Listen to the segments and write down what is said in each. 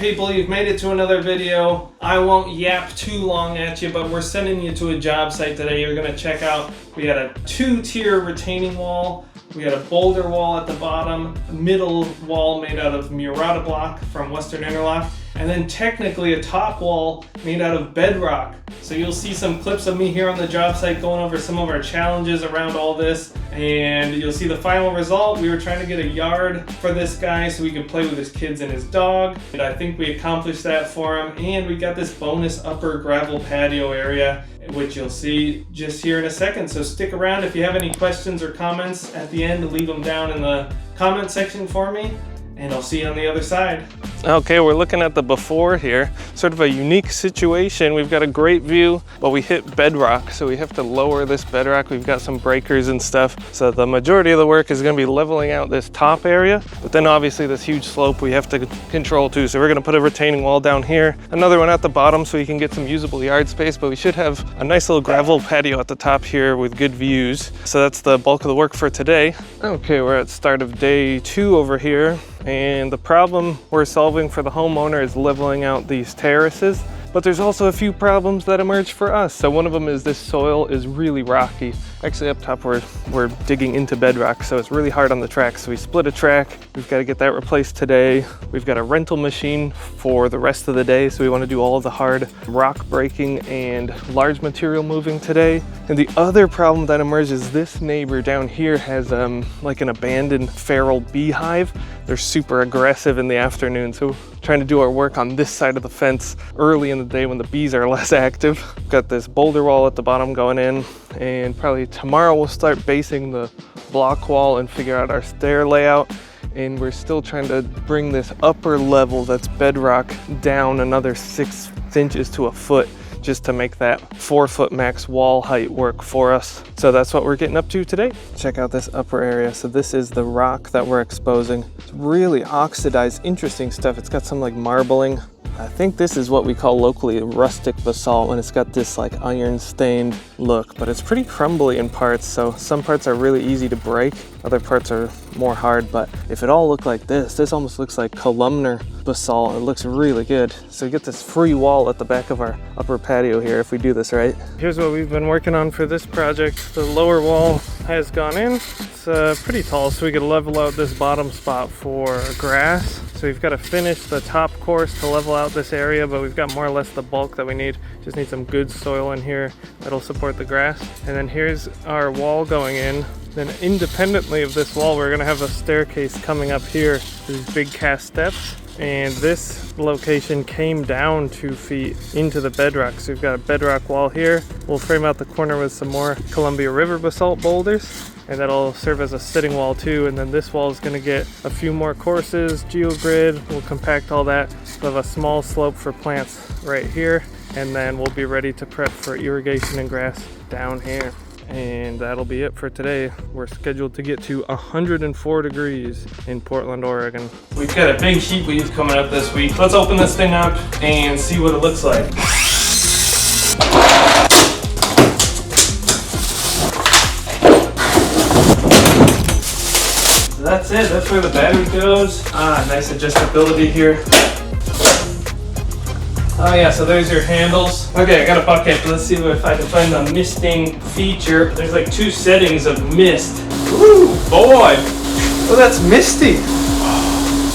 people, you've made it to another video. I won't yap too long at you, but we're sending you to a job site today. You're gonna check out, we had a 2-tier retaining wall. We had a boulder wall at the bottom, a middle wall made out of murata block from Western Interlock, and then technically a top wall made out of bedrock. So you'll see some clips of me here on the job site going over some of our challenges around all this, and you'll see the final result. We were trying to get a yard for this guy so he could play with his kids and his dog, and I think we accomplished that for him. And we got this bonus upper gravel patio area, which you'll see just here in a second. So stick around. If you have any questions or comments at the end, leave them down in the comment section for me, and I'll see you on the other side. Okay, we're looking at the before here. Sort of a unique situation. We've got a great view, but we hit bedrock, so we have to lower this bedrock. We've got some breakers and stuff. So the majority of the work is gonna be leveling out this top area, but then obviously this huge slope we have to control too. So we're gonna put a retaining wall down here, another one at the bottom so you can get some usable yard space, but we should have a nice little gravel patio at the top here with good views. So that's the bulk of the work for today. Okay, we're at start of day 2 over here. And the problem we're solving for the homeowner is leveling out these terraces, but there's also a few problems that emerge for us. So one of them is this soil is really rocky. Actually up top we're digging into bedrock, so it's really hard on the track. So we split a track, we've got to get that replaced today. We've got a rental machine for the rest of the day, so we want to do all of the hard rock breaking and large material moving today. And the other problem that emerges, this neighbor down here has like an abandoned feral beehive. They're super aggressive in the afternoon, so trying to do our work on this side of the fence early in the day when the bees are less active. Got this boulder wall at the bottom going in, and probably tomorrow we'll start basing the block wall and figure out our stair layout. And we're still trying to bring this upper level that's bedrock down another 6 inches to a foot, just to make that 4-foot max wall height work for us. So that's what we're getting up to today. Check out this upper area. So this is the rock that we're exposing. It's really oxidized, interesting stuff. It's got some like marbling. I think this is what we call locally rustic basalt, and it's got this like iron stained look, but it's pretty crumbly in parts. So some parts are really easy to break, other parts are more hard. But if it all looked like this almost looks like columnar basalt. It looks really good. So we get this free wall at the back of our upper patio here if we do this right. Here's what we've been working on for this project. The lower wall has gone in. It's pretty tall, so we could level out this bottom spot for grass. So we've got to finish the top course to level out this area, but we've got more or less the bulk that we need. Just need some good soil in here that'll support the grass. And then here's our wall going in. Then independently of this wall, we're gonna have a staircase coming up here, these big cast steps. And this location came down 2 feet into the bedrock. So we've got a bedrock wall here. We'll frame out the corner with some more Columbia River basalt boulders, and that'll serve as a sitting wall too. And then this wall is gonna get a few more courses, geogrid, we'll compact all that. We'll have a small slope for plants right here, and then we'll be ready to prep for irrigation and grass down here. And that'll be it for today. We're scheduled to get to 104 degrees in Portland, Oregon. We've got a big heat wave coming up this week. Let's open this thing up and see what it looks like. So that's it, that's where the battery goes. Nice adjustability here. Oh yeah, so there's your handles. Okay, I got a bucket. Let's see if I can find the misting feature. There's like 2 settings of mist. Ooh, boy. Oh, that's misty.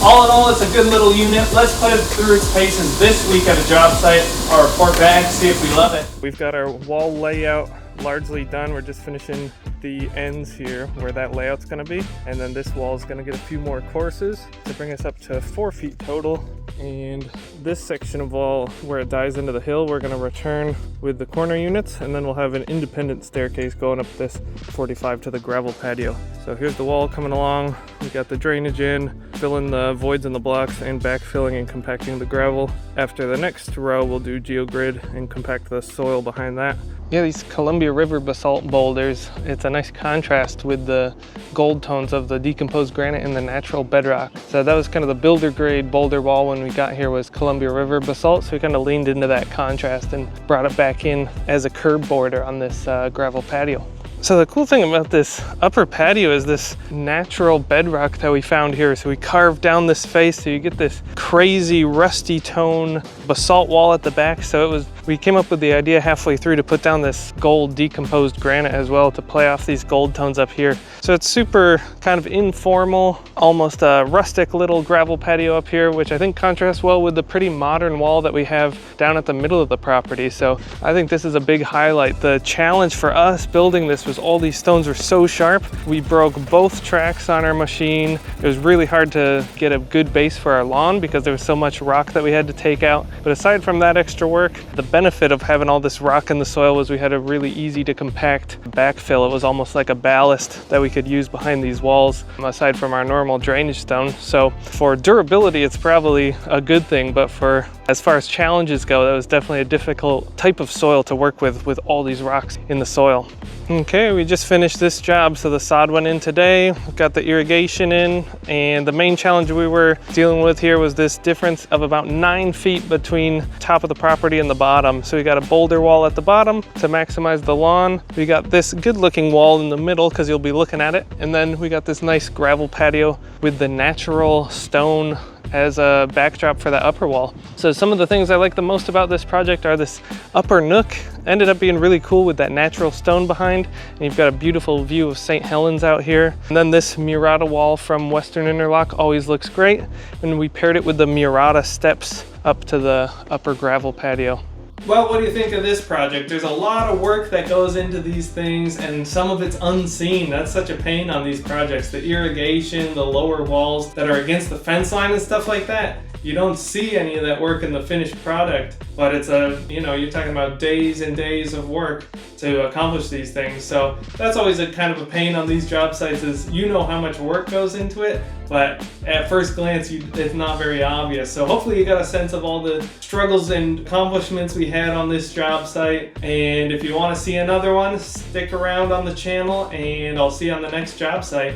All in all, it's a good little unit. Let's put it through its paces this week at a job site. I'll report back, see if we love it. We've got our wall layout largely done. We're just finishing the ends here where that layout's gonna be. And then this wall is gonna get a few more courses to bring us up to 4 feet total. And this section of wall where it dives into the hill, we're gonna return with the corner units, and then we'll have an independent staircase going up this 45 to the gravel patio. So here's the wall coming along. We got the drainage in, filling the voids in the blocks, and backfilling and compacting the gravel. After the next row, we'll do geogrid and compact the soil behind that. Yeah, these Columbia River basalt boulders, it's a nice contrast with the gold tones of the decomposed granite and the natural bedrock. So that was kind of the builder grade boulder wall when we got here was Columbia River basalt. So we kind of leaned into that contrast and brought it back in as a curb border on this gravel patio. So the cool thing about this upper patio is this natural bedrock that we found here. So we carved down this face so you get this crazy rusty tone basalt wall at the back. So we came up with the idea halfway through to put down this gold decomposed granite as well to play off these gold tones up here. So it's super kind of informal, almost a rustic little gravel patio up here, which I think contrasts well with the pretty modern wall that we have down at the middle of the property. So I think this is a big highlight. The challenge for us building this was all these stones were so sharp. We broke both tracks on our machine. It was really hard to get a good base for our lawn because there was so much rock that we had to take out. But aside from that extra work, the benefit of having all this rock in the soil was we had a really easy to compact backfill. It was almost like a ballast that we could use behind these walls, aside from our normal drainage stone. So for durability, it's probably a good thing, but for as far as challenges go, that was definitely a difficult type of soil to work with all these rocks in the soil. Okay, we just finished this job. So the sod went in today, we've got the irrigation in, and the main challenge we were dealing with here was this difference of about 9 feet between top of the property and the bottom. So we got a boulder wall at the bottom to maximize the lawn. We got this good looking wall in the middle because you'll be looking at it. And then we got this nice gravel patio with the natural stone as a backdrop for that upper wall. So some of the things I like the most about this project are this upper nook. Ended up being really cool with that natural stone behind, and you've got a beautiful view of St. Helens out here. And then this Murata wall from Western Interlock always looks great, and we paired it with the Murata steps up to the upper gravel patio. Well, what do you think of this project? There's a lot of work that goes into these things, and some of it's unseen. That's such a pain on these projects. The irrigation, the lower walls that are against the fence line and stuff like that. You don't see any of that work in the finished product, but it's you're talking about days and days of work to accomplish these things. So that's always a kind of a pain on these job sites, is you know how much work goes into it, but at first glance it's not very obvious. So hopefully you got a sense of all the struggles and accomplishments we had on this job site. And if you want to see another one, stick around on the channel, and I'll see you on the next job site.